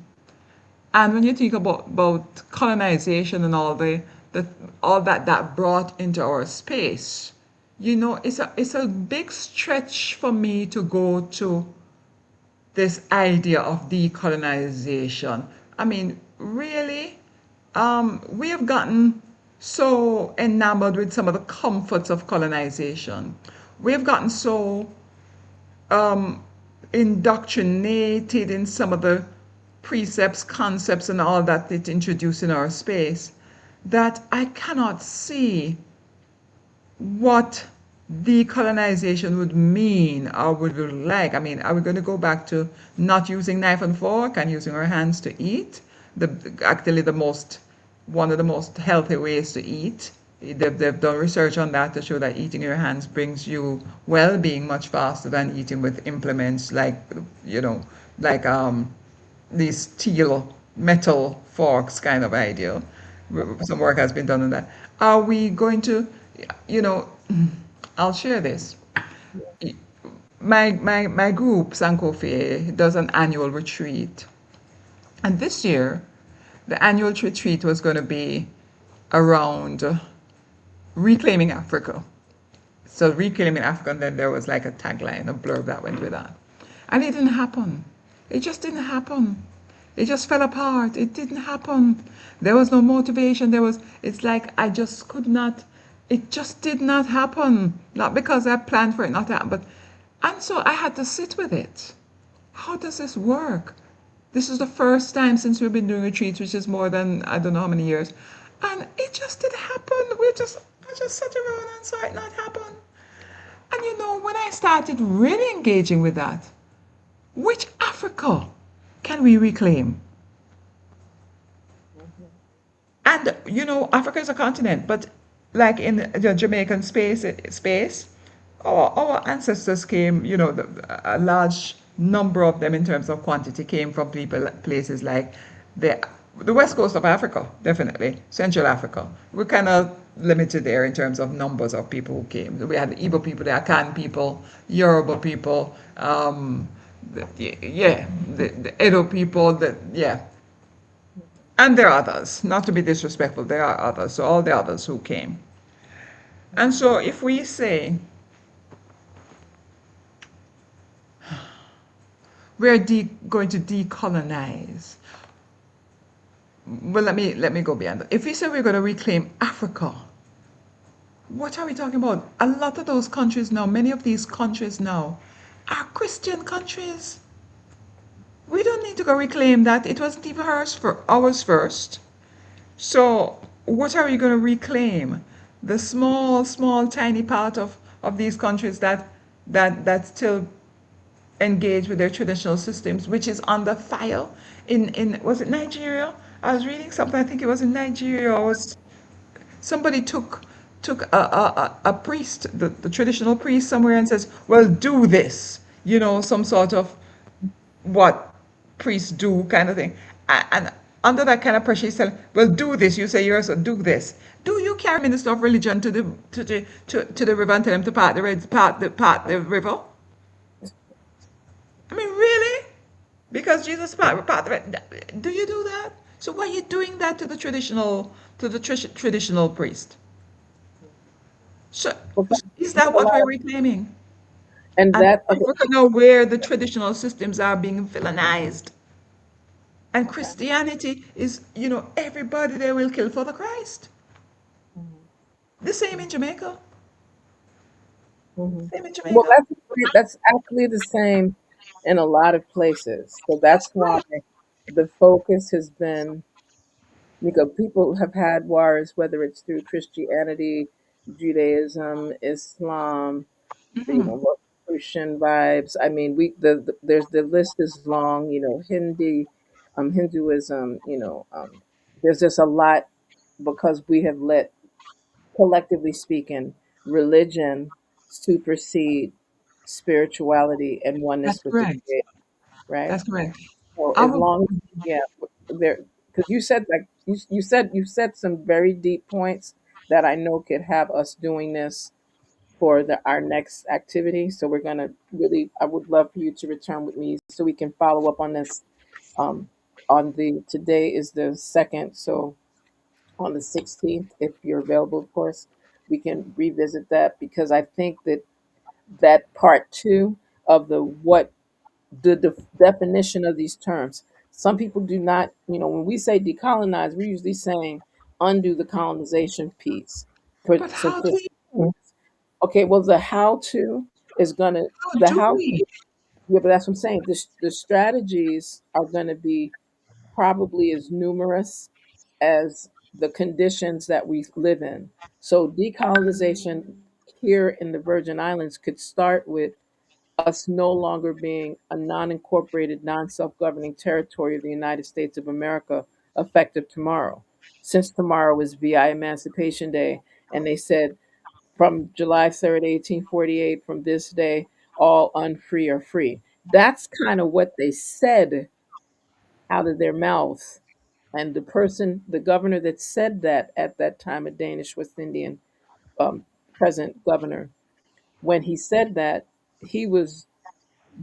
And when you think about colonization and the all that brought into our space, it's a big stretch for me to go to this idea of decolonization. I mean, really, we have gotten so enamored with some of the comforts of colonization. We have gotten so indoctrinated in some of the precepts, concepts, and all that it introduced in our space that I cannot see what decolonization would mean or would look like. I mean, are we going to go back to not using knife and fork and using our hands to eat? Actually, one of the most healthy ways to eat. They've done research on that to show that eating your hands brings you well-being much faster than eating with implements you know, like these steel metal forks kind of idea. Some work has been done on that. Are we going to, you know, I'll share this. My group, Sankofe, does an annual retreat. And this year, the annual retreat was going to be around reclaiming Africa. So reclaiming Africa, and then there was like a tagline, a blurb that went with that. And it didn't happen. It just didn't happen. It just fell apart. It didn't happen. There was no motivation. It's like I just could not, it just did not happen. Not because I planned for it not to happen, and so I had to sit with it. How does this work? This is the first time since we've been doing retreats, which is more than I don't know how many years. And it just didn't happen. I just sat around and saw it not happen. And when I started really engaging with that, which Africa can we reclaim? And Africa is a continent, but like in the Jamaican space, our ancestors came. A large number of them in terms of quantity came from places like the the west coast of Africa, definitely Central Africa. We're kind of limited there in terms of numbers of people who came. We had the Igbo people, the Akan people, Yoruba people, the Edo people, yeah. And there are others, not to be disrespectful, there are others, so all the others who came. And so if we say going to decolonize. Well, let me go beyond that. If we say we're going to reclaim Africa, what are we talking about? A lot of those countries now, many of these countries now, are Christian countries. We don't need to go reclaim that. It wasn't even ours first. So what are we going to reclaim? The small, small, tiny part of these countries that still engage with their traditional systems, which is under fire. In was it Nigeria? I was reading something. I think it was in Nigeria. Or was somebody took a priest, the traditional priest somewhere, and says, "Well, do this." You know, some sort of what priests do kind of thing. And under that kind of pressure, he said, "Well, do this." You say yours, so do this. Do you carry minister of religion to the river and tell him to part the river? I mean, really? Because Jesus part the river. Do you do that? So why are you doing that to the traditional priest? So Okay. is There's that a what we're lot, reclaiming? and And that okay. Africa now where the traditional systems are being villainized. And Christianity is, everybody they will kill for the Christ. Mhm. The same in Jamaica. Mhm. Same in Well, Jamaica. that's actually the same in a lot of places. So That's that's why correct. the focus has been because people have had wars, whether it's through Christianity, Judaism, Islam, Christian vibes. I mean, there's the list is long. Hinduism. There's just a lot because we have let, collectively speaking, religion supersede spirituality and That's oneness with the correct. Creator, right? That's correct. So I as would, long as, yeah, there, because you said some very deep points that I know could have us doing this for our next activity. So we're gonna really, I would love for you to return with me so we can follow up on this. Um, on the Today is the second, so on the 16th, if you're available, of course, we can revisit that because I think that that part two of the definition of these terms. Some people do not, when we say decolonize, we're usually saying undo the colonization piece. For but how do you? okay, well, the how to is gonna How the do how we? yeah, but that's what I'm saying. The strategies are gonna be probably as numerous as the conditions that we live in. So decolonization here in the Virgin Islands could start with us no longer being a non-incorporated, non-self-governing territory of the United States of America effective tomorrow. Since tomorrow is VI Emancipation Day, and they said from July 3rd, 1848, from this day, all unfree are free. That's kind of what they said out of their mouths. And the governor that said that at that time, a Danish West Indian um, present governor, when he said that, he was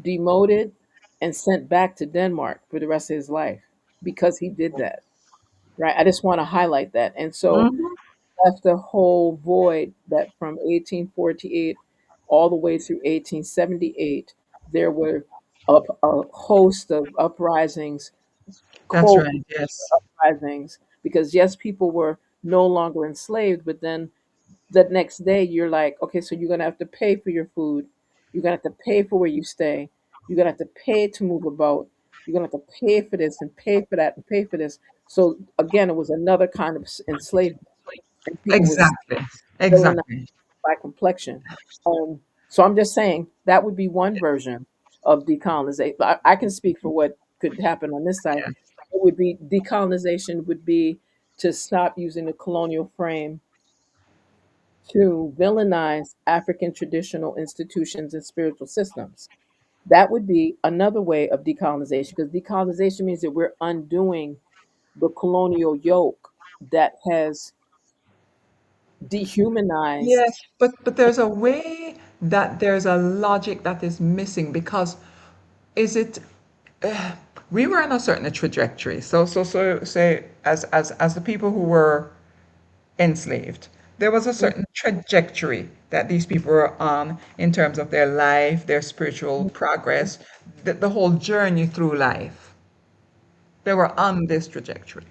demoted and sent back to Denmark for the rest of his life because he did that. Right. I just want to highlight that. And so Mhm. left a whole void that from 1848 all the way through 1878, there were a host of uprisings, That's quote, right. Yes. uprisings, because yes, people were no longer enslaved, but then the next day you're like, okay, so you're gonna have to pay for your food, you're gonna have to pay for where you stay, you're gonna have to pay to move about, you're gonna have to pay for this and pay for that and pay for this. So again, it was another kind of enslavement, and people was Exactly. filling up Exactly. by complexion. So I'm just saying that would be one version of decolonization. I can speak for what could happen on this side. Yeah. It would be decolonization would be to stop using the colonial frame to villainize African traditional institutions and spiritual systems. That would be another way of decolonization because decolonization means that we're undoing the colonial yoke that has Yes, dehumanized. but there's a way that there's a logic that is missing because is it we were on a certain trajectory. So say as the people who were enslaved. There was a certain trajectory that these people were on in terms of their life, their spiritual progress, the whole journey through life. They were on this trajectory.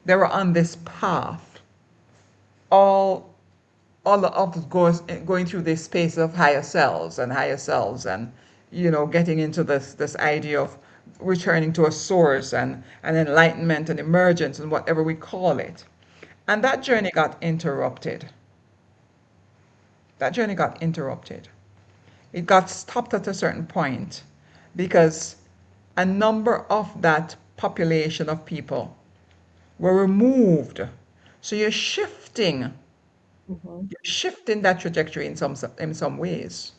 They were on this path. All all of us going through this space of higher selves and getting into this idea of returning to a source and enlightenment and emergence and whatever we call it. And that journey got interrupted. That journey got interrupted. It got stopped at a certain point because a number of that population of people were removed. So Mhm. you're shifting that trajectory in some ways,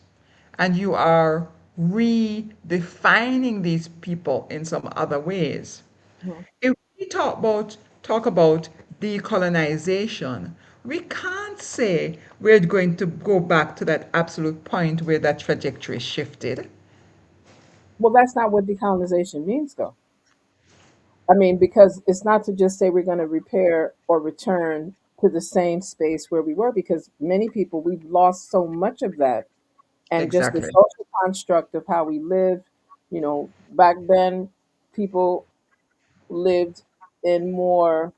and you are redefining these people in some other ways. Mhm. If we talk about decolonization, we can't say we're going to go back to that absolute point where that trajectory shifted. Well, that's not what decolonization means, though. I mean, because it's not to just say we're going to repair or return to the same space where we were, because many people, we've lost so much of that. And just the Exactly. social construct of how we live, back then, people lived in more,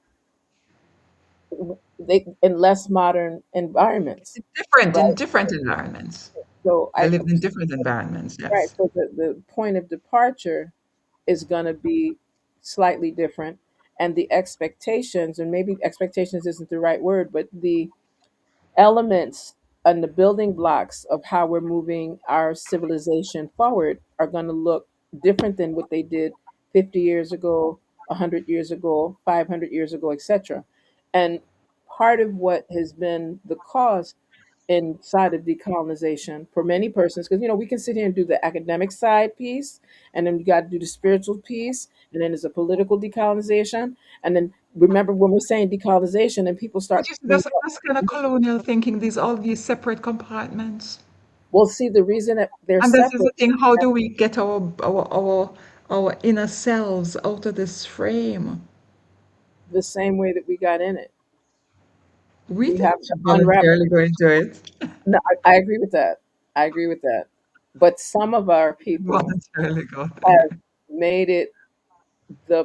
in less modern environments, Different in right? different environments. So They I, lived in different environments, right. yes. So the point of departure is going to be slightly different, and the expectations, and maybe expectations isn't the right word, but the elements and the building blocks of how we're moving our civilization forward are going to look different than what they did 50 years ago, 100 years ago, 500 years ago, etc. And part of what has been the cause inside of decolonization for many persons, because we can sit here and do the academic side piece, and then you got to do the spiritual piece, and then there's a political decolonization, and then remember when we're saying decolonization and people But start you see, bringing that's kind of up, colonial thinking, all these separate compartments. well, see, the reason that they're And this is separate, the thing, how do we get our inner selves out of this frame? the same way that we got in it, We we have didn't to unwrap. voluntarily go into it. No, I agree with that. I agree with that. But some of our people Voluntarily go have there. made it the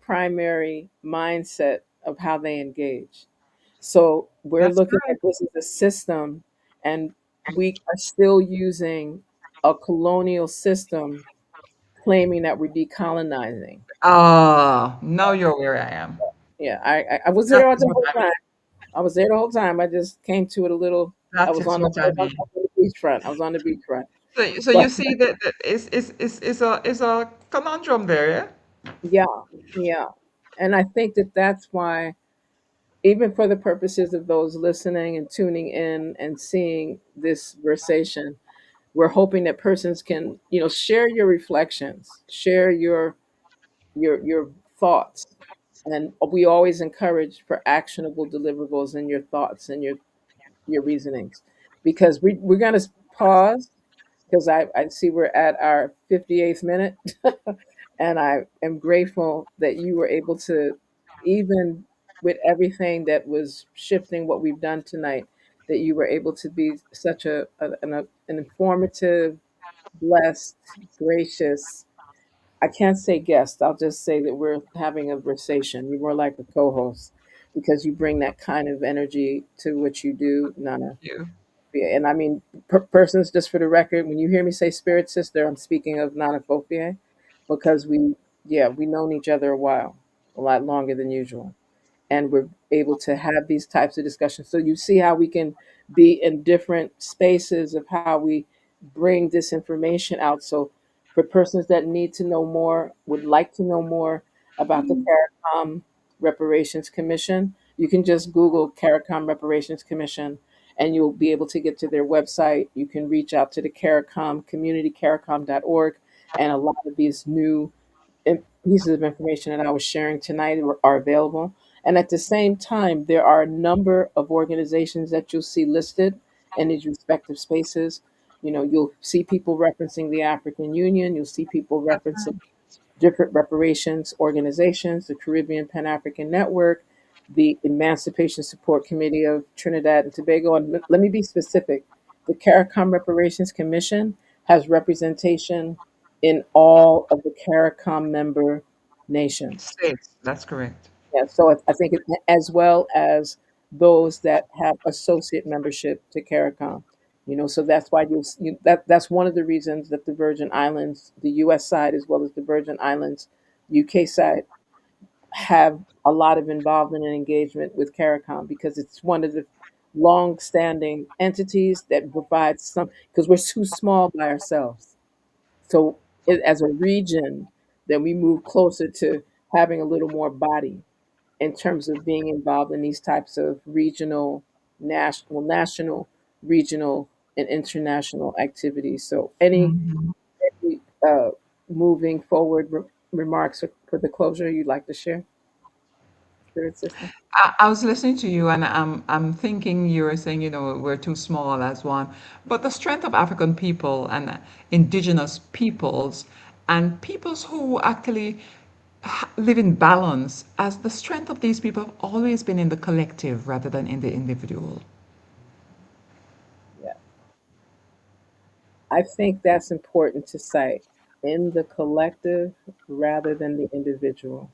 primary mindset of how they engage. So we're That's looking right. at this as a system, and we are still using a colonial system, claiming that we're decolonizing. Ah, now you're where I am. Yeah, I was That there is the what whole I mean. time. I was there the whole time. I just came to it a little. I That was is on the, what I I mean. was on the beachfront. I was on the beachfront. So But you see that is a conundrum there, yeah? yeah, yeah, and I think that that's why, even for the purposes of those listening and tuning in and seeing this conversation, we're hoping that persons can, share your reflections, share your thoughts, and we always encourage for actionable deliverables in your thoughts and your reasonings, because we're going to pause, because I see we're at our 58th minute. And I am grateful that you were able to, even with everything that was shifting what we've done tonight, that you were able to be such an informative, blessed, gracious, I can't say guest, I'll just say that we're having a conversation. You're more like a co-host, because you bring that kind of energy to what you do, Nana. You. Yeah, and I mean, persons, just for the record, when you hear me say spirit sister, I'm speaking of Nana Fofie, because we've known each other a while, a lot longer than usual, and we're able to have these types of discussions. So you see how we can be in different spaces of how we bring this information out. So for persons that need to know more, would like to know more about the CARICOM Reparations Commission, you can just Google CARICOM Reparations Commission, and you'll be able to get to their website. You can reach out to the CARICOM community, caricom.org, and a lot of these new pieces of information that I was sharing tonight are available. And at the same time, there are a number of organizations that you'll see listed in these respective spaces. You'll see people referencing the African Union, you'll see people referencing different reparations organizations, the Caribbean Pan African Network, the Emancipation Support Committee of Trinidad and Tobago. And let me be specific. The CARICOM Reparations Commission has representation in all of the CARICOM member nations. States. That's correct. Yeah, so I think as well as those that have associate membership to CARICOM. So that's why that's one of the reasons that the Virgin Islands, the U.S. side as well as the Virgin Islands, UK side, have a lot of involvement and engagement with CARICOM because it's one of the long-standing entities that provides some because we're too small by ourselves. So as a region, then we move closer to having a little more body in terms of being involved in these types of regional, national, regional, and international activities. So any moving forward remarks for the closure you'd like to share, Spirit Sister? I was listening to you, and I'm thinking you were saying, we're too small as one, but the strength of African people and indigenous peoples and peoples who actually live in balance, as the strength of these people have always been in the collective rather than in the individual. Yeah. I think that's important to cite in the collective rather than the individual.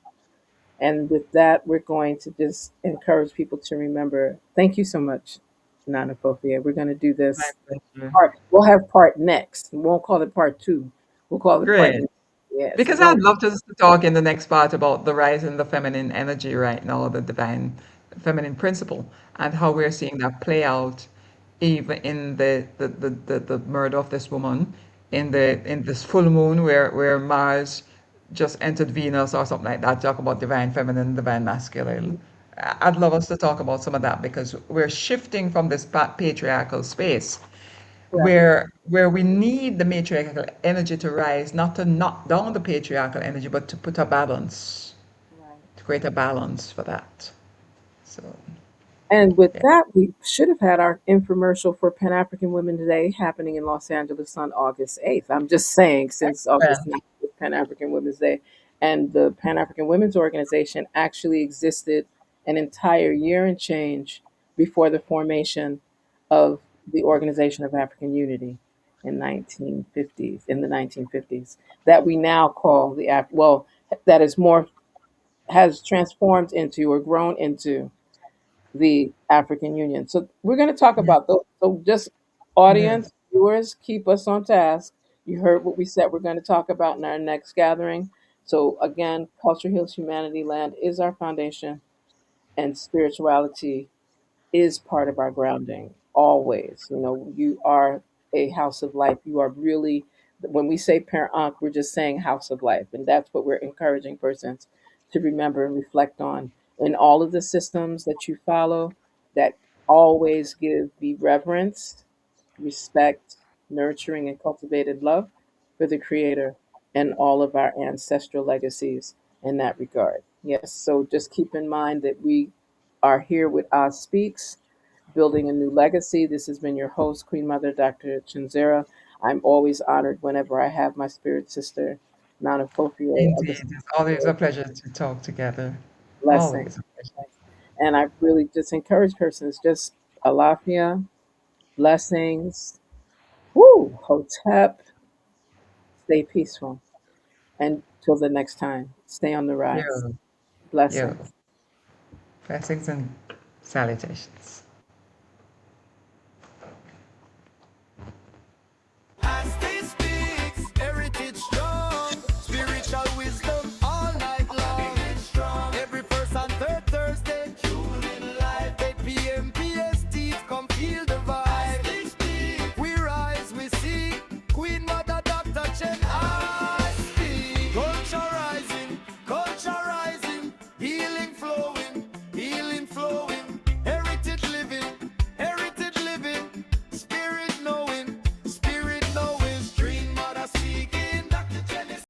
And with that, we're going to just encourage people to remember. Thank you so much, Nana Fofia. We're going to do My this pleasure. part. We'll have part next. We won't call it part two. We'll call it part Great. next. Yes. Because I'd love to talk in the next part about the rise in the feminine energy right now, the divine feminine principle, and how we're seeing that play out even in the murder of this woman, in this full moon where Mars just entered Venus or something like that. Talk about divine feminine, divine masculine. I'd love us to talk about some of that because we're shifting from this patriarchal space Right. where we need the matriarchal energy to rise, not to knock down the patriarchal energy, but to put a balance, Right. to create a balance for that. So, And with yeah. that, we should have had our infomercial for Pan African Women's Day happening in Los Angeles on August 8th. I'm just saying, since August Excellent. 9th is Pan African Women's Day. And the Pan African Women's Organization actually existed an entire year and change before the formation of the Organization of African Unity in the 1950s, that we now call that is more, has transformed into or grown into the African Union. So we're going to talk Yeah. about those. So just Yes. audience, viewers, keep us on task. You heard what we said we're going to talk about in our next gathering. So again, Culture Heals Humanity Land is our foundation, and spirituality is part of our grounding always. You are a house of life. You are really, when we say parent ankh, we're just saying house of life. And that's what we're encouraging persons to remember and reflect on in all of the systems that you follow, that always give the reverence, respect, nurturing, and cultivated love for the Creator and all of our ancestral legacies in that regard. Yes, so just keep in mind that we are here with Oz Speaks, building a new legacy. This has been your host, Queen Mother Dr. ChenziRa. I'm always honored whenever I have my spirit sister, Nana Fofier of the Indeed. It's always a pleasure to talk together. Blessing. Always a pleasure. And I really just encourage persons, just alafia, blessings, woo, hotep, stay peaceful. And till the next time, stay on the rise. Yeah. Yeah. Blessings. Blessings and salutations.